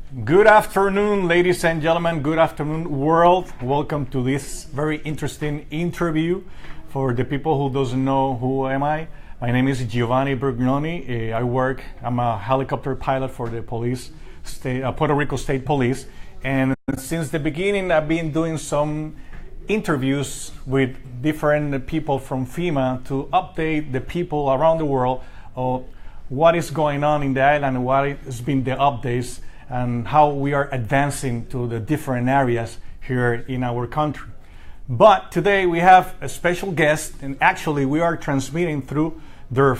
Good afternoon, ladies and gentlemen. Good afternoon, world. Welcome to this very interesting interview. For the people who doesn't know who am I, my name is Giovanni Bergnoni. I'm a helicopter pilot for the Puerto Rico State Police. And since the beginning, I've been doing some interviews with different people from FEMA to update the people around the world of what is going on in the island and what has been the updates and how we are advancing to the different areas here in our country. But today we have a special guest, and actually we are transmitting through their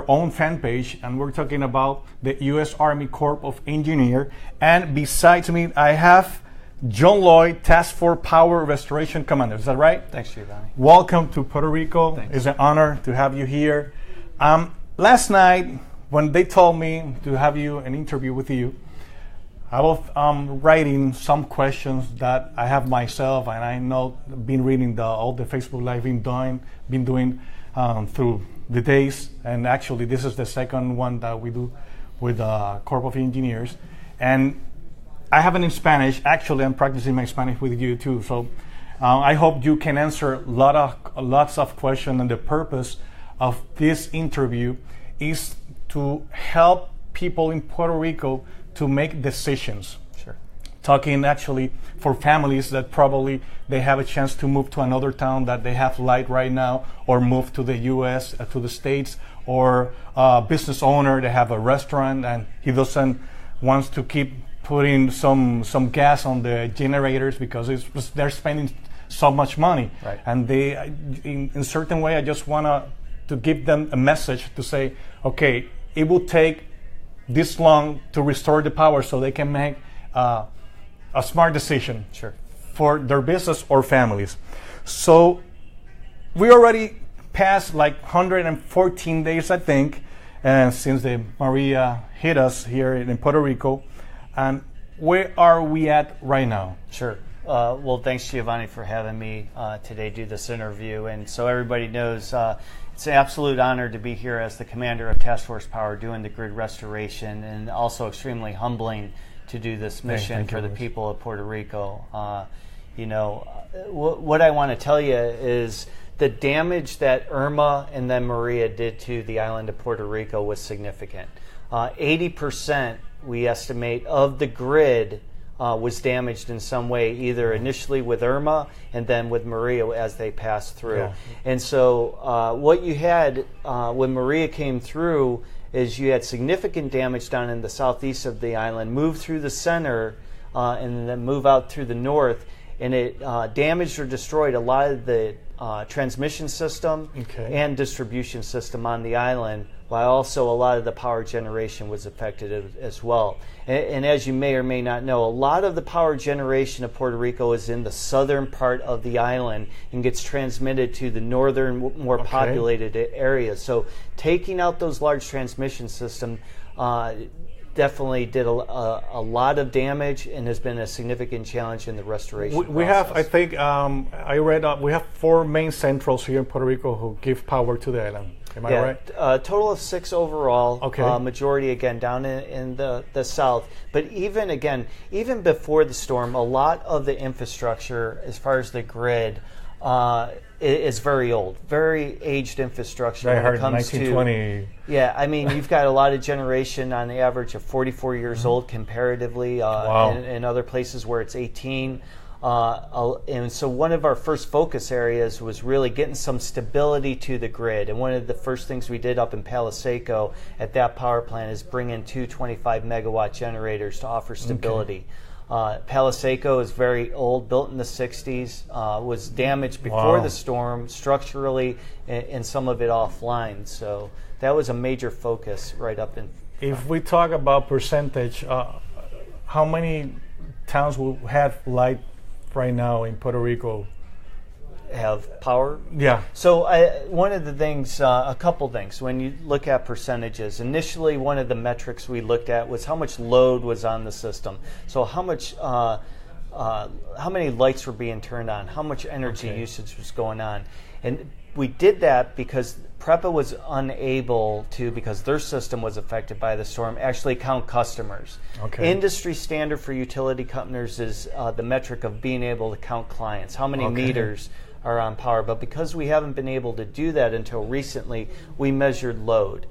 own fan page, and we're talking about the U.S. Army Corps of Engineers. And besides me, I have John Lloyd, Task Force Power Restoration Commander. Is that right? Thanks, Giovanni. Welcome to Puerto Rico. Thanks. It's an honor to have you here. Last night, when they told me to have an interview with you, I was writing some questions that I have myself, and I know been reading all the Facebook Live been doing through the days, and actually this is the second one that we do with the Corps of Engineers, and I have it in Spanish. Actually, I'm practicing my Spanish with you too, so I hope you can answer lots of questions. And the purpose of this interview is to help people in Puerto Rico to make decisions. Sure. Talking actually for families that probably they have a chance to move to another town that they have light right now, or move to the U.S., to the States, or a business owner, they have a restaurant and he doesn't wants to keep putting some gas on the generators because they're spending so much money. Right. And they, in a certain way, I just want to give them a message to say, okay, it will take this long to restore the power so they can make a smart decision. Sure. For their business or families. So we already passed like 114 days, I think, since the Maria hit us here in Puerto Rico. And where are we at right now? Sure. Well, thanks, Giovanni, for having me today do this interview. And so everybody knows, it's an absolute honor to be here as the commander of Task Force Power doing the grid restoration, and also extremely humbling to do this mission for the people of Puerto Rico. What I want to tell you is the damage that Irma and then Maria did to the island of Puerto Rico was significant. 80%, we estimate, of the grid was damaged in some way, either initially with Irma and then with Maria as they passed through. Yeah. And so what you had when Maria came through is you had significant damage down in the southeast of the island, move through the center, and then move out through the north, and it damaged or destroyed a lot of the transmission system and distribution system on the island, while also a lot of the power generation was affected as well. And as you may or may not know, a lot of the power generation of Puerto Rico is in the southern part of the island and gets transmitted to the northern, more populated areas. So taking out those large transmission systems definitely did a lot of damage and has been a significant challenge in the restoration We have, I think, I read we have 4 main centrals here in Puerto Rico who give power to the island. Am I right? A total of 6 overall. Okay. Majority again down in the south. But even before the storm, a lot of the infrastructure, as far as the grid, is very old, very aged infrastructure. I heard 1920. Yeah, I mean, you've got a lot of generation on the average of 44 years old comparatively. Wow. In other places where it's 18. And so one of our first focus areas was really getting some stability to the grid. And one of the first things we did up in Palo Seco at that power plant is bring in 2 25-megawatt generators to offer stability. Palo Seco is very old, built in the 60s, was damaged before the storm structurally, and some of it offline. So that was a major focus right up in. If we talk about percentage, how many towns will have light right now in Puerto Rico? Have power? Yeah. So one of the things, a couple things, when you look at percentages, initially one of the metrics we looked at was how much load was on the system. So how many lights were being turned on, how much energy usage was going on. And we did that because PREPA was unable to, because their system was affected by the storm, actually count customers. Okay. Industry standard for utility companies is the metric of being able to count clients, how many meters are on power. But because we haven't been able to do that until recently, we measured load.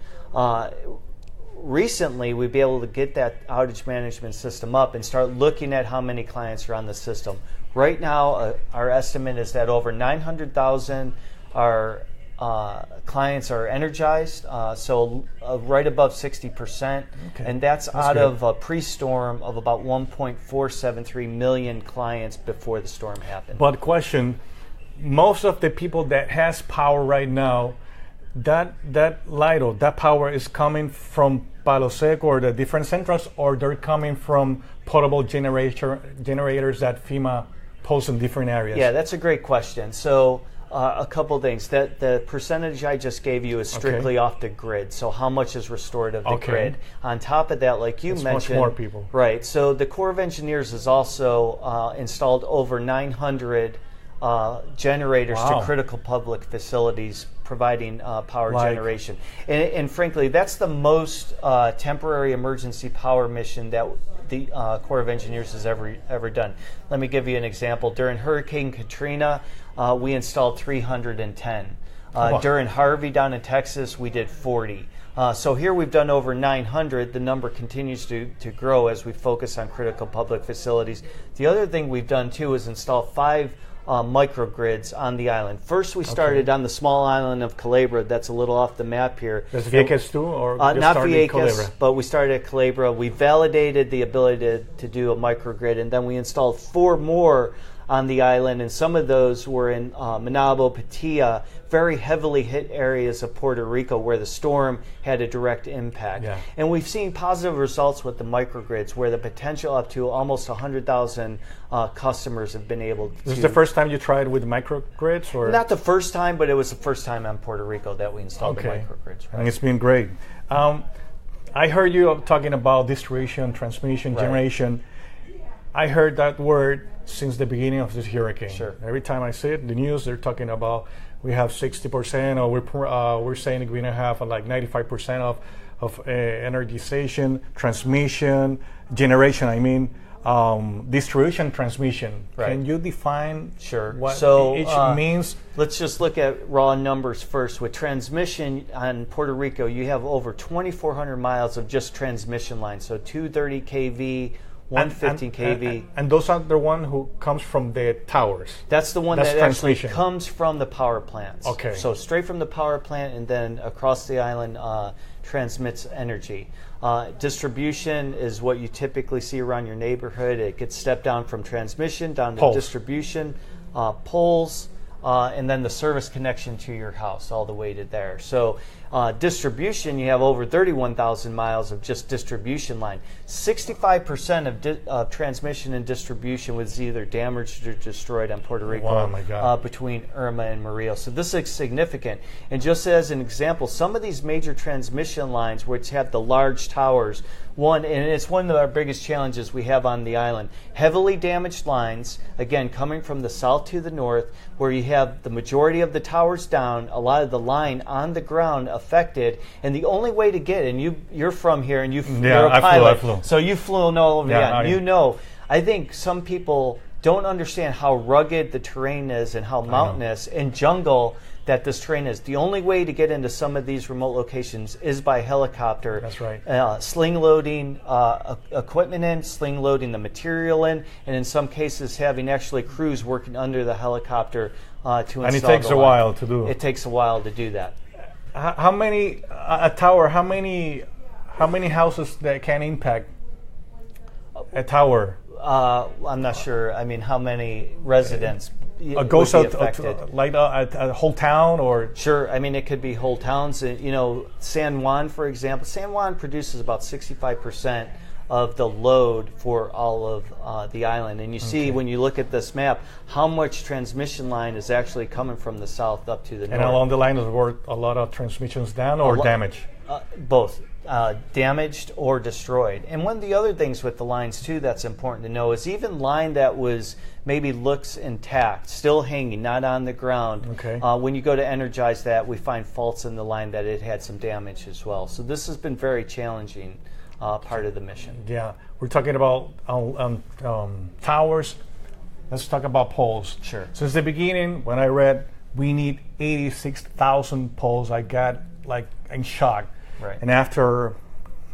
Recently, we'd be able to get that outage management system up and start looking at how many clients are on the system. Right now, our estimate is that over 900,000 clients are energized, so right above 60%, and that's out good. of a pre-storm of about 1.473 million clients before the storm happened. But question, most of the people that has power right now, that LIDO, that power is coming from Palo Seco or the different centrals, or they're coming from portable generators that FEMA posts in different areas? Yeah, that's a great question. So a couple things. That the percentage I just gave you is strictly off the grid. So how much is restored of the grid? On top of that, like you mentioned, much more people. Right. So the Corps of Engineers has also installed over 900 generators to critical public facilities, providing power generation. And frankly, that's the most temporary emergency power mission that the Corps of Engineers has ever done. Let me give you an example. During Hurricane Katrina, we installed 310. During Harvey down in Texas, we did 40. So here we've done over 900. The number continues to grow as we focus on critical public facilities. The other thing we've done too is install 5 microgrids on the island. First, we started on the small island of Culebra. That's a little off the map here. Does Vieques too, or not Vieques, Culebra? but we started at Culebra. We validated the ability to do a microgrid, and then we installed 4 more on the island, and some of those were in Manabo, Patia, very heavily hit areas of Puerto Rico where the storm had a direct impact. Yeah. And we've seen positive results with the microgrids where the potential up to almost 100,000 customers have been able to... This is the first time you tried with microgrids? Or? Not the first time, but it was the first time on Puerto Rico that we installed the microgrids. Right? And it's been great. I heard you talking about distribution, transmission, generation. I heard that word since the beginning of this hurricane. Sure. Every time I see it, the news, they're talking about we have 60%, or we're saying we're gonna have like 95% of energization, transmission, generation. I mean, distribution, transmission. Right. Can you define what each means? Let's just look at raw numbers first. With transmission on Puerto Rico, you have over 2,400 miles of just transmission lines. So 230 kV. 115 kV. And those are the one who comes from the towers? That's the one that actually comes from the power plants. Okay. So straight from the power plant and then across the island transmits energy. Distribution is what you typically see around your neighborhood. It gets stepped down from transmission down to distribution, poles, and then the service connection to your house all the way to there. So distribution, you have over 31,000 miles of just distribution line. 65% of transmission and distribution was either damaged or destroyed on Puerto Rico between Irma and Maria. So this is significant. And just as an example, some of these major transmission lines which have the large towers, and it's one of our biggest challenges we have on the island, heavily damaged lines, again, coming from the south to the north, where you have the majority of the towers down, a lot of the line on the ground affected, and the only way to get, and you're from here, and you're a pilot, I flew. So you've flown all over I think some people don't understand how rugged the terrain is and how mountainous and jungle that this terrain is. The only way to get into some of these remote locations is by helicopter. That's right. Sling loading equipment in, sling loading the material in, and in some cases having actually crews working under the helicopter to install. And it takes a while to do. It takes a while to do that. How many How many houses that can impact a tower? I'm not sure. I mean, how many residents goes would be out affected? Like a whole town, or? Sure. I mean, it could be whole towns. San Juan, for example. San Juan produces about 65% of the load for all of the island. And you see, when you look at this map, how much transmission line is actually coming from the south up to the north. And along the line, were a lot of transmissions down or damaged? Both. damaged or destroyed. And one of the other things with the lines too that's important to know is even line that was maybe looks intact, still hanging, not on the ground. Okay. When you go to energize that, we find faults in the line that it had some damage as well. So this has been very challenging part of the mission. Yeah, we're talking about towers. Let's talk about poles. Sure. Since the beginning, when I read we need 86,000 poles, I got like in shock. Right. And after a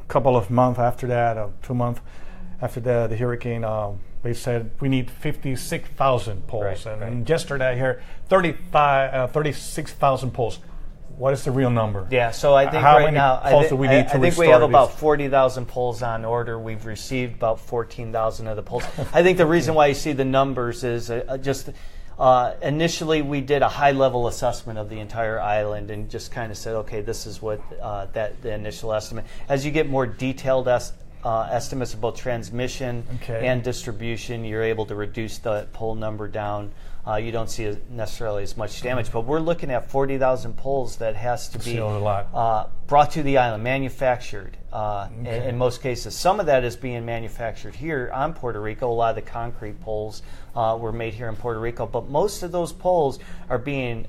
couple of months after that, 2 months after the hurricane, they said we need 56,000 poles. Right, And yesterday I heard 36,000 poles. What is the real number? Yeah, so I think How right many now, poles do we need to I think we restore have about these? 40,000 poles on order. We've received about 14,000 of the poles. I think the reason why you see the numbers is just initially we did a high-level assessment of the entire island and just kind of said, okay, this is what the initial estimate. As you get more detailed estimates about transmission and distribution, you're able to reduce the pole number down. You don't see necessarily as much damage, but we're looking at 40,000 poles that has to be brought to the island, manufactured in most cases. Some of that is being manufactured here on Puerto Rico. A lot of the concrete poles were made here in Puerto Rico, but most of those poles are being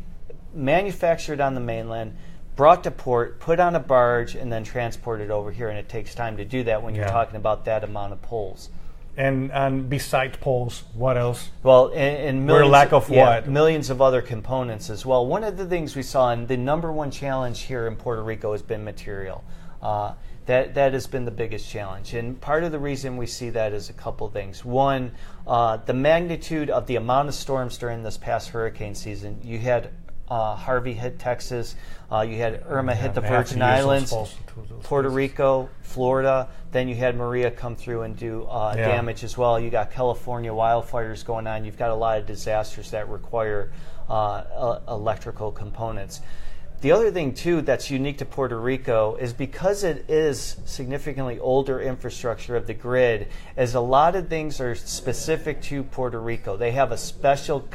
manufactured on the mainland, brought to port, put on a barge, and then transported over here, and it takes time to do that when you're talking about that amount of poles. And besides poles, what else? Well, and millions, we're lack of what? Millions of other components as well. One of the things we saw, and the number one challenge here in Puerto Rico has been material. That has been the biggest challenge. And part of the reason we see that is a couple things. One, the magnitude of the amount of storms during this past hurricane season. You had Harvey hit Texas. You had Irma hit the Virgin Islands, Puerto Rico, Florida. Then you had Maria come through and do damage as well. You got California wildfires going on. You've got a lot of disasters that require electrical components. The other thing, too, that's unique to Puerto Rico is because it is significantly older infrastructure of the grid, is a lot of things are specific to Puerto Rico. They have a special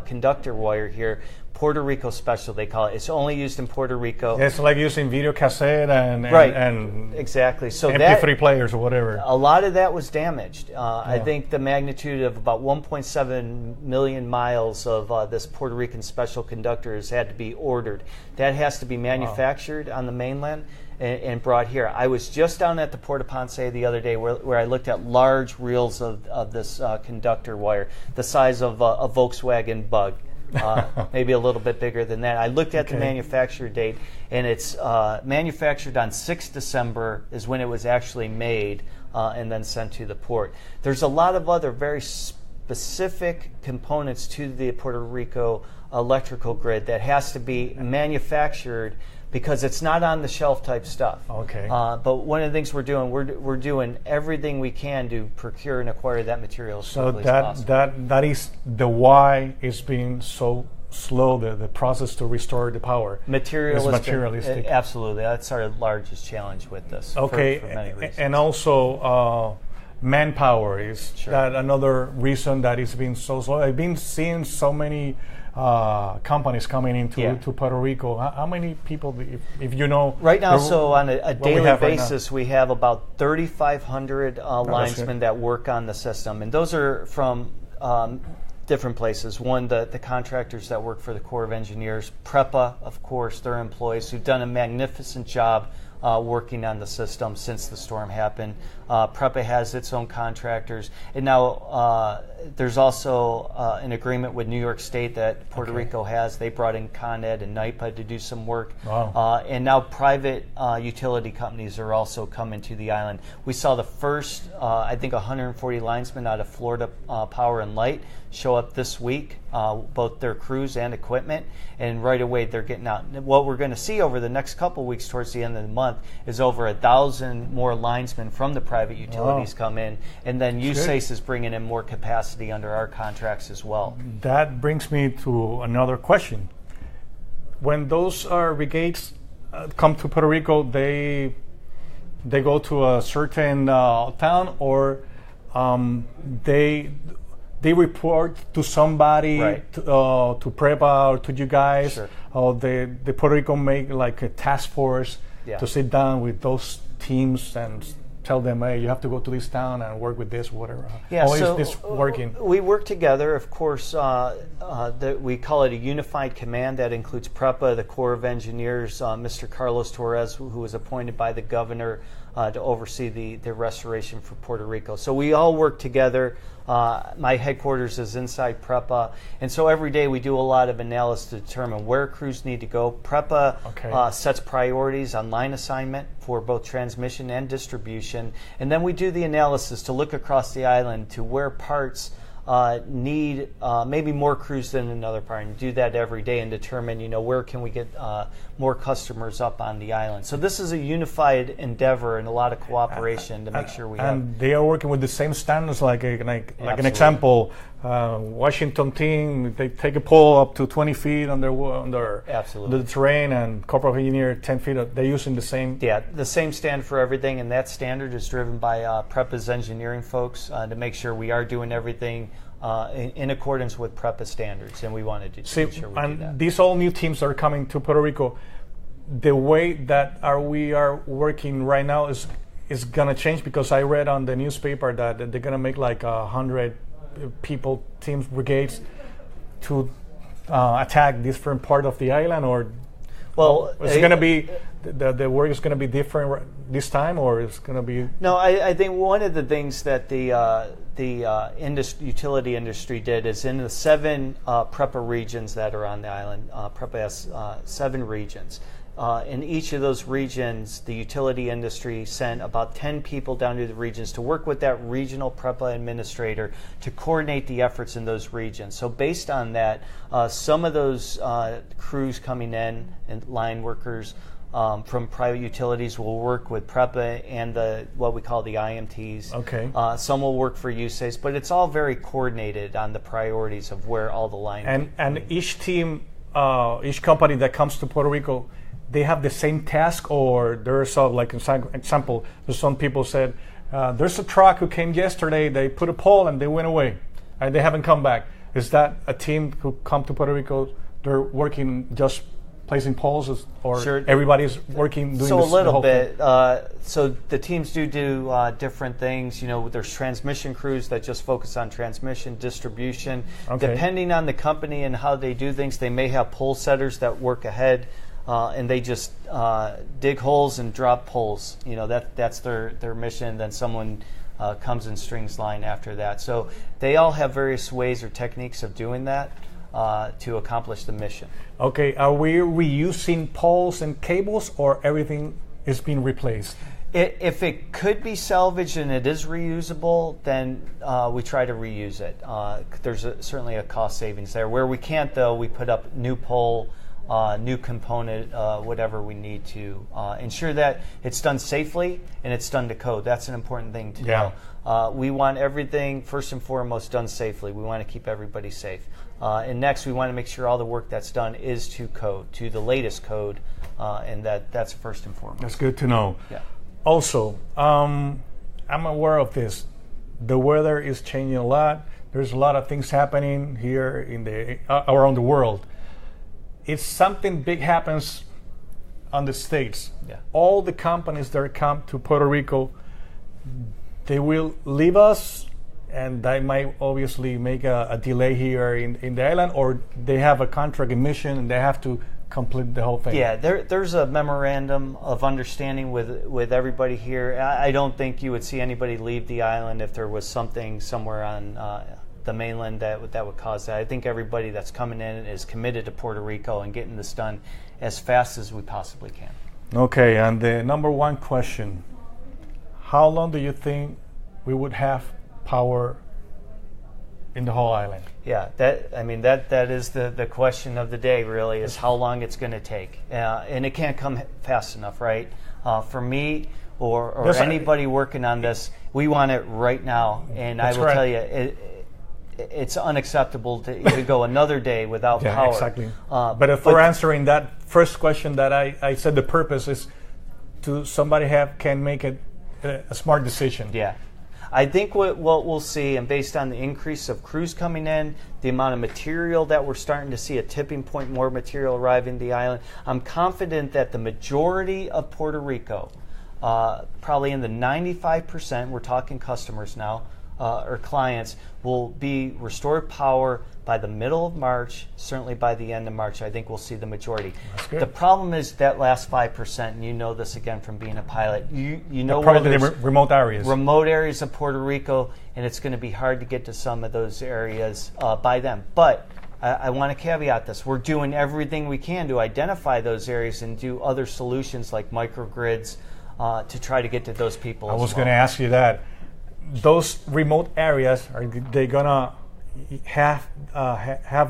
conductor wire here, Puerto Rico special, they call it. It's only used in Puerto Rico. Yeah, it's like using video cassette and exactly. So MP3 players or whatever. A lot of that was damaged. I think the magnitude of about 1.7 million miles of this Puerto Rican special conductor has had to be ordered. That has to be manufactured on the mainland and brought here. I was just down at the Port of Ponce the other day where I looked at large reels of this conductor wire, the size of a Volkswagen Bug. Maybe a little bit bigger than that. I looked at the manufacture date, and it's manufactured on 6 December is when it was actually made and then sent to the port. There's a lot of other very specific components to the Puerto Rico electrical grid that has to be manufactured because it's not on the shelf type stuff. Okay. But one of the things we're doing everything we can to procure and acquire that material as quickly as possible. That is the why it's being so slow, the process to restore the power. Materialistic. Absolutely. That's our largest challenge with this. Okay. For many reasons. And also manpower is that another reason that it's been so slow. I've been seeing so many companies coming into to Puerto Rico. How many people, if you know? Right now, so on a daily basis, we have about 3,500 linesmen that work on the system. And those are from different places. One, the contractors that work for the Corps of Engineers, PREPA, of course, their employees who've done a magnificent job working on the system since the storm happened. PREPA has its own contractors. And now there's also an agreement with New York State that Puerto Rico has. They brought in Con Ed and NYPA to do some work. Wow. And now private utility companies are also coming to the island. We saw the first, I think, 140 linesmen out of Florida Power and Light show up this week, both their crews and equipment, and right away they're getting out. What we're going to see over the next couple weeks towards the end of the month is over 1,000 more linesmen from the private utilities come in, and then USACE is bringing in more capacity under our contracts as well. That brings me to another question. When those brigades come to Puerto Rico, they go to a certain town, or they report to somebody, to PREPA or to you guys. Sure. The Puerto Rico make like a task force to sit down with those teams and tell them, hey, you have to go to this town and work with this, whatever. Yeah, How so is this working? We work together. Of course, we call it a unified command that includes PREPA, the Corps of Engineers, Mr. Carlos Torres, who was appointed by the governor to oversee the restoration for Puerto Rico. So we all work together. My headquarters is inside PREPA, and so every day we do a lot of analysis to determine where crews need to go. PREPA sets priorities on line assignment for both transmission and distribution, and then we do the analysis to look across the island to where parts need maybe more crews than another part, and do that every day and determine, where can we get more customers up on the island. So this is a unified endeavor and a lot of cooperation to make sure we have. And they are working with the same standards, like an example, Washington team, they take a pole up to 20 feet under the terrain, and Corps of Engineer 10 feet. They're using the same. Yeah, the same standard for everything, and that standard is driven by PREPA's engineering folks to make sure we are doing everything in accordance with PREPA standards, and we wanted to make sure we do that. These all new teams are coming to Puerto Rico. The way that we are working right now is going to change, because I read on the newspaper that they're going to make like 100 people, teams, brigades to attack different part of the island, or it's going to be the work is going to be different this time, or it's going to be? No, I think one of the things that the utility industry did is in the 7 PREPA regions that are on the island. PREPA has 7 regions. In each of those regions, the utility industry sent about 10 people down to the regions to work with that regional PREPA administrator to coordinate the efforts in those regions. So based on that, some of those crews coming in and line workers from private utilities will work with PREPA and what we call the IMTs. Okay. Some will work for USACE, but it's all very coordinated on the priorities of where all the line. And each team, each company that comes to Puerto Rico, they have the same task, or there's like example, there's some people said there's a truck who came yesterday, they put a pole and they went away and they haven't come back. Is that a team who come to Puerto Rico, they're working just placing poles, or sure, everybody's working doing so this, a little the whole bit thing? So the teams do different things. There's transmission crews that just focus on transmission, distribution. Depending on the company and how they do things, they may have pole setters that work ahead, and they just dig holes and drop poles. That's their mission. Then someone comes and strings line after that. So they all have various ways or techniques of doing that to accomplish the mission. Okay, are we reusing poles and cables, or everything is being replaced? If it could be salvaged and it is reusable, then we try to reuse it. There's certainly a cost savings there. Where we can't, though, we put up new pole, new component, whatever we need to ensure that it's done safely and it's done to code. That's an important thing to know. We want everything, first and foremost, done safely. We want to keep everybody safe. And next, we want to make sure all the work that's done is to code, to the latest code, and that's first and foremost. That's good to know. Yeah. Also, I'm aware of this. The weather is changing a lot. There's a lot of things happening here around the world. If something big happens on the States, all the companies that come to Puerto Rico, they will leave us, and that might obviously make a delay here in the island, or they have a contract in mission and they have to complete the whole thing. Yeah, there's a memorandum of understanding with everybody here. I don't think you would see anybody leave the island if there was something somewhere on the mainland that would cause that. I think everybody that's coming in is committed to Puerto Rico and getting this done as fast as we possibly can. Okay, and the number one question, how long do you think we would have power in the whole island? Yeah, that is the question of the day, really, is how long it's going to take. And it can't come fast enough, right? For me or anybody working on this, we want it right now. And I will tell you, it's unacceptable to even go another day without power. Exactly. But if we're answering that first question that I said, the purpose is to somebody can make it a smart decision. Yeah. I think what we'll see, and based on the increase of crews coming in, the amount of material that we're starting to see, a tipping point, more material arriving to the island, I'm confident that the majority of Puerto Rico, probably in the 95%, we're talking customers now, or clients, will be restored power by the middle of March, certainly by the end of March. I think we'll see the majority. That's good. The problem is that last 5%, and you know this again from being a pilot, you know where probably there's the remote areas. Remote areas of Puerto Rico, and it's going to be hard to get to some of those areas by them. But I want to caveat this. We're doing everything we can to identify those areas and do other solutions like microgrids to try to get to those people. I was going to ask you that. Those remote areas, are they gonna have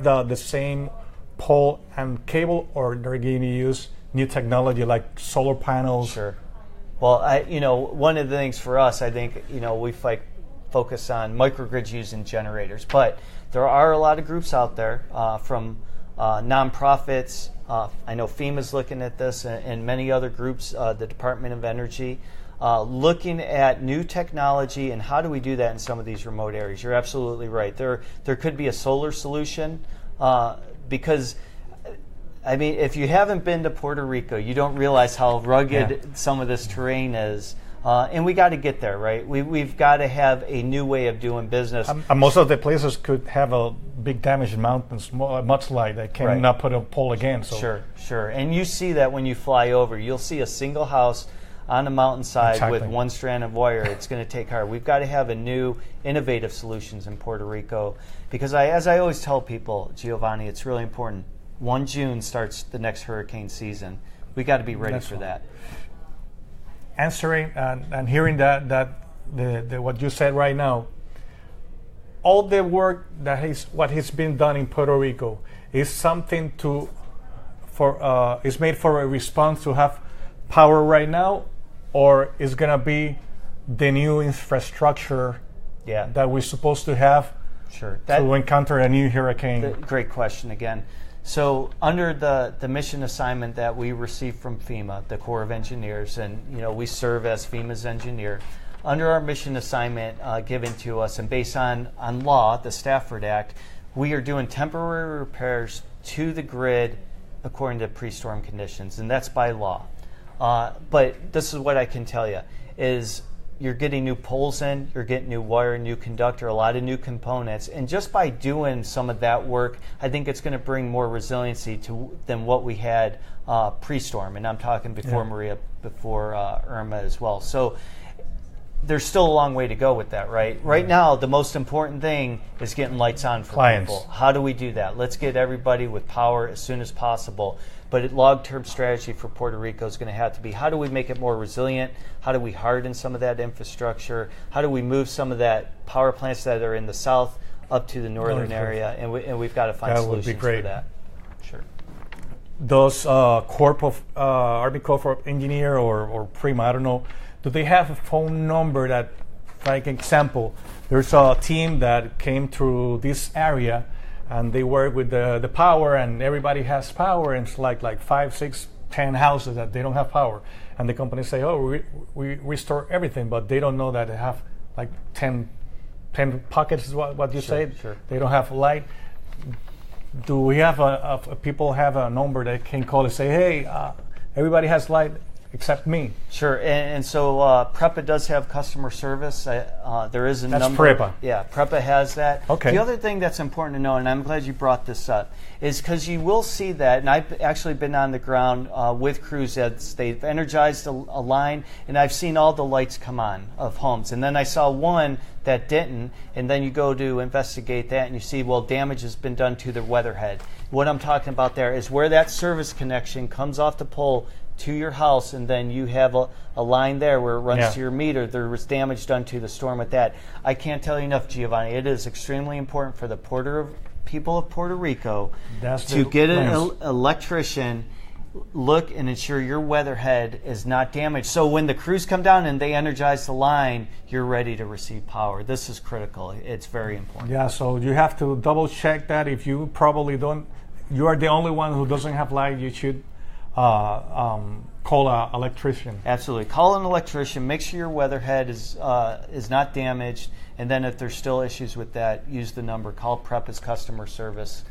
the same pole and cable, or they're going to use new technology like solar panels? Sure. Well, one of the things for us, I think, we focus on microgrids using generators, but there are a lot of groups out there from nonprofits. I know FEMA's looking at this, and many other groups, the Department of Energy. Looking at new technology and how do we do that in some of these remote areas. You're absolutely right. There could be a solar solution because, I mean, if you haven't been to Puerto Rico, you don't realize how rugged some of this terrain is. And we got to get there, right? We've got to have a new way of doing business. Most of the places could have a big damaged mountains, much like they cannot put a pole again. So. Sure. And you see that when you fly over. You'll see a single house on a mountainside with one strand of wire. It's going to take hard. We've got to have a new, innovative solutions in Puerto Rico because, as I always tell people, Giovanni, it's really important. 1 June starts the next hurricane season. We got to be ready for that. Answering and hearing that what you said right now, all the work what has been done in Puerto Rico is something is made for a response to have power right now, or is going to be the new infrastructure that we're supposed to have to encounter a new hurricane? Great question again. So under the mission assignment that we received from FEMA, the Corps of Engineers, and we serve as FEMA's engineer, under our mission assignment given to us and based on law, the Stafford Act, we are doing temporary repairs to the grid according to pre-storm conditions, and that's by law. But this is what I can tell you, is you're getting new poles in, you're getting new wire, new conductor, a lot of new components. And just by doing some of that work, I think it's going to bring more resiliency than what we had pre-storm. And I'm talking before Maria, before Irma as well. So there's still a long way to go with that, right? Right now, the most important thing is getting lights on for clients. People. How do we do that? Let's get everybody with power as soon as possible. But long-term strategy for Puerto Rico is going to have to be, how do we make it more resilient? How do we harden some of that infrastructure? How do we move some of that power plants that are in the south up to the northern area? And we've got to find solutions for that. Sure. Those Army Corps of Engineer or Prima, I don't know, do they have a phone number that, like example, there's a team that came through this area and they work with the power, and everybody has power, and it's like 5, 6, 10 houses that they don't have power, and the company say, oh, we restore everything, but they don't know that they have like 10 pockets is what you said. Sure. They don't have light. Do we have people have a number that can call and say, hey, everybody has light except me? Sure, and so PREPA does have customer service. There is a That's number. PREPA. Yeah, PREPA has that. Okay. The other thing that's important to know, and I'm glad you brought this up, is because you will see that, and I've actually been on the ground with crews as they've energized a line, and I've seen all the lights come on of homes. And then I saw one that didn't, and then you go to investigate that, and you see, well, damage has been done to the weatherhead. What I'm talking about there is where that service connection comes off the pole to your house, and then you have a line there where it runs to your meter. There was damage done to the storm with that. I can't tell you enough, Giovanni. It is extremely important for the people of Puerto Rico to get an electrician, look and ensure your weatherhead is not damaged. So when the crews come down and they energize the line, you're ready to receive power. This is critical. It's very important. Yeah, so you have to double check that. If you probably don't, you are the only one who doesn't have light, you should call an electrician? Absolutely. Call an electrician. Make sure your weatherhead is not damaged. And then if there's still issues with that, use the number. Call Preppa's customer service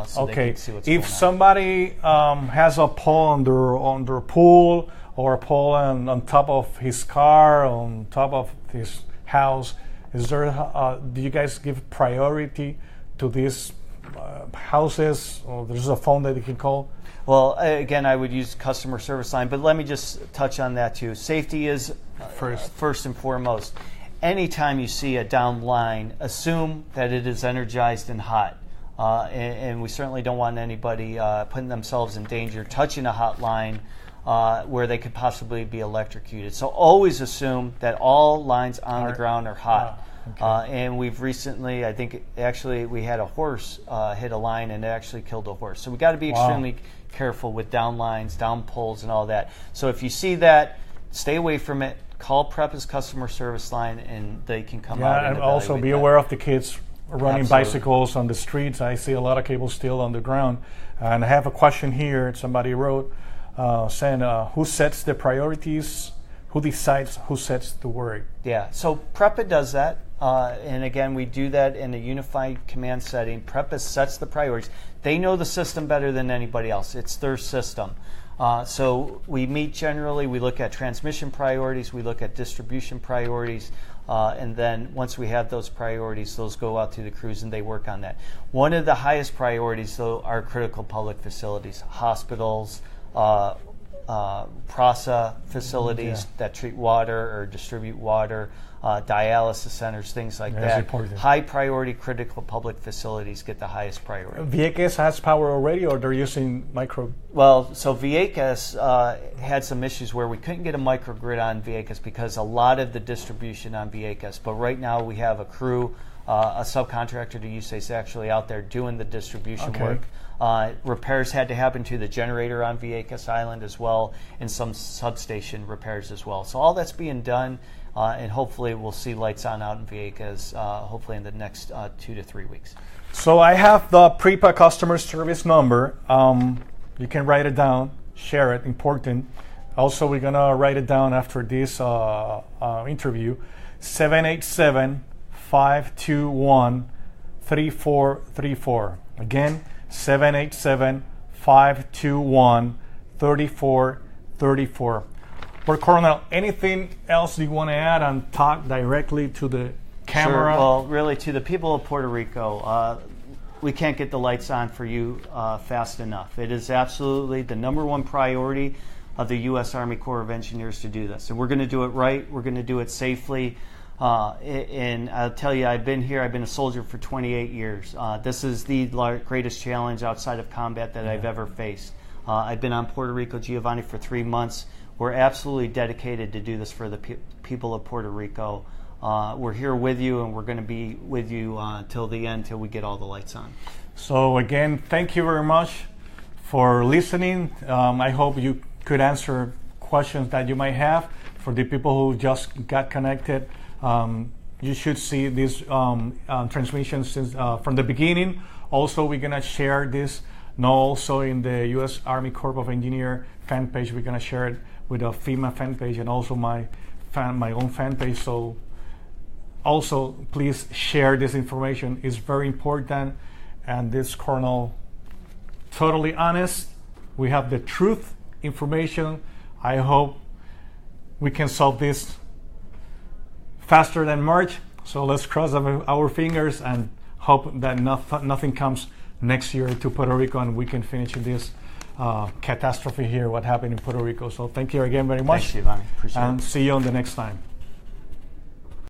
so they can see what's going on. If somebody has a pole on their pool or a pole on top of his car, on top of his house, is there? Do you guys give priority to these houses? Or there's a phone that you can call? Well, again, I would use customer service line, but let me just touch on that too. Safety is first and foremost. Anytime you see a down line, assume that it is energized and hot. And we certainly don't want anybody putting themselves in danger, touching a hot line where they could possibly be electrocuted. So always assume that all lines on the ground are hot. And we've recently, I think actually we had a horse hit a line and it actually killed a horse. So we got to be extremely careful with down lines, down poles, and all that. So if you see that, stay away from it. Call Preppa's customer service line, and they can come out and also be aware of the kids running bicycles on the streets. I see a lot of cables still on the ground. And I have a question here. Somebody wrote saying, who sets the priorities? Who decides who sets the word? Yeah, so Preppa does that. And again, we do that in a unified command setting. Preppa sets the priorities. They know the system better than anybody else. It's their system. So we meet generally, we look at transmission priorities, we look at distribution priorities, and then once we have those priorities, those go out to the crews and they work on that. One of the highest priorities, though, are critical public facilities, hospitals, PRASA facilities that treat water or distribute water, dialysis centers, things like that. Important. High priority critical public facilities get the highest priority. Vieques has power already, or they're using micro? Well, so Vieques had some issues where we couldn't get a microgrid on Vieques because a lot of the distribution on Vieques. But right now we have a crew, a subcontractor to USACE is actually out there doing the distribution work. Repairs had to happen to the generator on Vieques Island as well, and some substation repairs as well. So all that's being done, and hopefully we'll see lights on out in Vieques hopefully in the next 2 to 3 weeks. So I have the Preppa customer service number. You can write it down, share it, important. Also, we're going to write it down after this interview. 787-521-3434. Again, 787-521-3434. Well, Colonel, anything else you want to add and talk directly to the camera? Sure. Well, really, to the people of Puerto Rico, we can't get the lights on for you fast enough. It is absolutely the number one priority of the U.S. Army Corps of Engineers to do this. And we're going to do it right. We're going to do it safely. And I'll tell you, I've been here. I've been a soldier for 28 years. This is the greatest challenge outside of combat that I've ever faced. I've been on Puerto Rico, Giovanni, for 3 months. We're absolutely dedicated to do this for the people of Puerto Rico. We're here with you, and we're going to be with you till the end, till we get all the lights on. So again, thank you very much for listening. I hope you could answer questions that you might have. For the people who just got connected, you should see these transmissions since, from the beginning. Also, we're going to share this now also in the U.S. Army Corps of Engineer fan page. We're going to share it with a FEMA fan page and also my own fan page. So also, please share this information. It's very important. And this Colonel, totally honest. We have the truth information. I hope we can solve this faster than March. So let's cross our fingers and hope that nothing comes next year to Puerto Rico and we can finish this catastrophe here, what happened in Puerto Rico. So thank you again very much. Thanks, Giovanni. Appreciate it. And see you on the next time.